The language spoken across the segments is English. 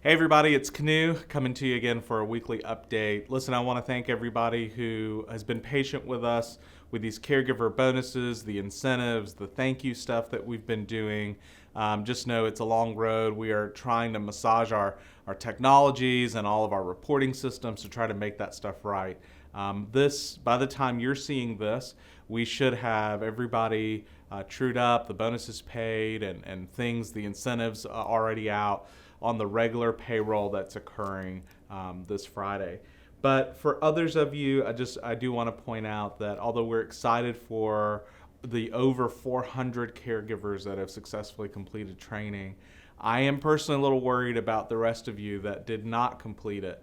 Hey everybody, it's Canoe coming to you again for a weekly update. Listen, I want to thank everybody who has been patient with us with these caregiver bonuses, the incentives, the thank you stuff that we've been doing. Just know it's a long road. We are trying to massage our technologies and all of our reporting systems to try to make that stuff right. By the time you're seeing this, we should have everybody trued up, the bonuses paid, and things, the incentives already out on the regular payroll that's occurring this Friday. But for others of you, I do want to point out that although we're excited for the over 400 caregivers that have successfully completed training, I am personally a little worried about the rest of you that did not complete it.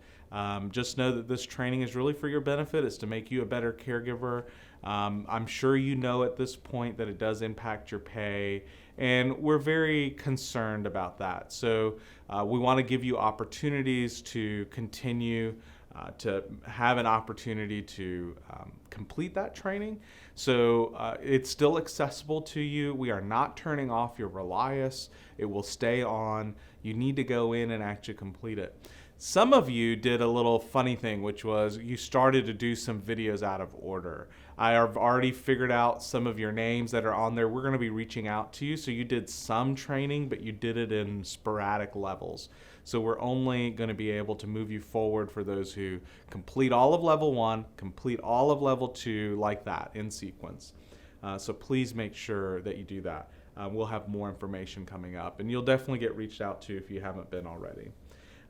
Just know that this training is really for your benefit. It's to make you a better caregiver. I'm sure you know at this point that it does impact your pay, and we're very concerned about that. So we want to give you opportunities to continue to have an opportunity to complete that training. So it's still accessible to you. We are not turning off your Relias. It will stay on. You need to go in and actually complete it. Some of you did a little funny thing, which was you started to do some videos out of order. I have already figured out some of your names that are on there. We're going to be reaching out to you. So you did some training, but you did it in sporadic levels. So we're only going to be able to move you forward for those who complete all of level 1, complete all of level 2 like that in sequence. So please make sure that you do that. We'll have more information coming up, and you'll definitely get reached out to if you haven't been already.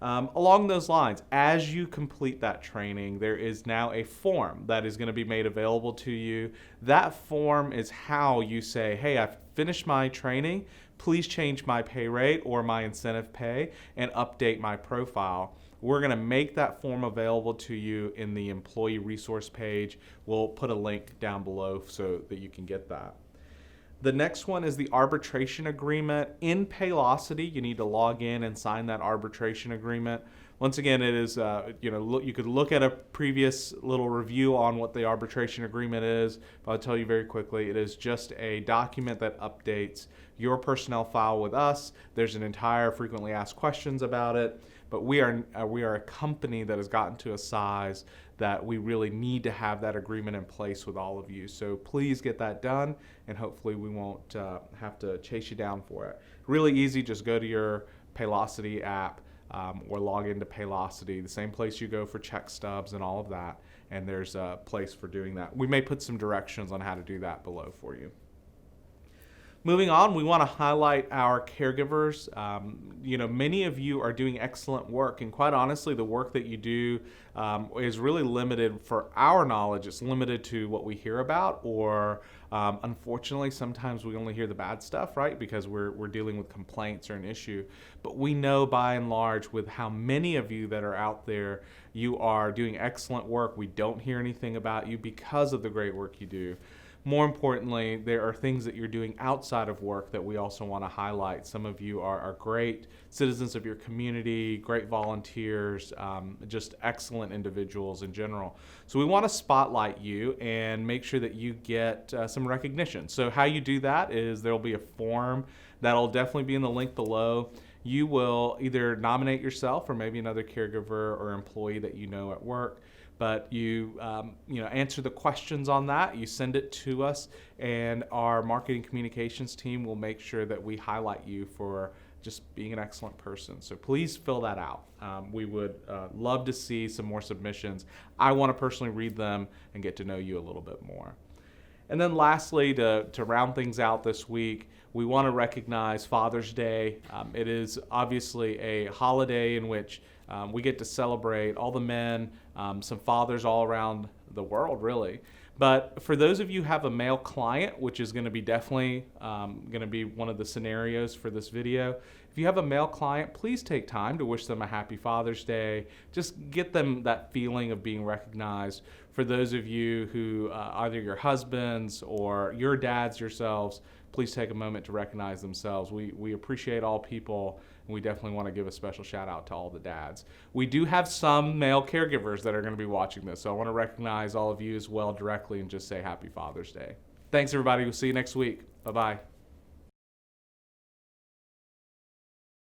Along those lines, as you complete that training, there is now a form that is going to be made available to you. That form is how you say, hey, I've finished my training. Please change my pay rate or my incentive pay and update my profile. We're going to make that form available to you in the employee resource page. We'll put a link down below so that you can get that. The next one is the arbitration agreement. In Paylocity, you need to log in and sign that arbitration agreement. Once again, it is, you could look at a previous little review on what the arbitration agreement is, but I'll tell you very quickly, it is just a document that updates your personnel file with us. There's an entire frequently asked questions about it, but we are a company that has gotten to a size that we really need to have that agreement in place with all of you. So please get that done, and hopefully we won't have to chase you down for it. Really easy, just go to your Paylocity app or log into Paylocity, the same place you go for check stubs and all of that, and there's a place for doing that. We may put some directions on how to do that below for you. Moving on, we want to highlight our caregivers. Many of you are doing excellent work, and quite honestly, the work that you do is really limited. For our knowledge, it's limited to what we hear about, or unfortunately, sometimes we only hear the bad stuff, right? Because we're dealing with complaints or an issue. But we know by and large, with how many of you that are out there, you are doing excellent work. We don't hear anything about you because of the great work you do. More importantly, there are things that you're doing outside of work that we also want to highlight. Some of you are great citizens of your community, great volunteers, just excellent individuals in general. So we want to spotlight you and make sure that you get some recognition. So how you do that is there'll be a form that'll definitely be in the link below. You will either nominate yourself or maybe another caregiver or employee that you know at work. But you answer the questions on that, you send it to us, and our marketing communications team will make sure that we highlight you for just being an excellent person. So please fill that out. We would love to see some more submissions. I want to personally read them and get to know you a little bit more. And then lastly, to round things out this week, we want to recognize Father's Day. It is obviously a holiday in which we get to celebrate all the men, some fathers all around the world, really. But for those of you who have a male client, which is going to be definitely going to be one of the scenarios for this video, if you have a male client, please take time to wish them a happy Father's Day. Just get them that feeling of being recognized. For those of you who either your husbands or your dads yourselves, please take a moment to recognize themselves. We appreciate all people, and we definitely want to give a special shout out to all the dads. We do have some male caregivers that are going to be watching this, so I want to recognize all of you as well directly and just say happy Father's Day. Thanks, everybody. We'll see you next week. Bye-bye.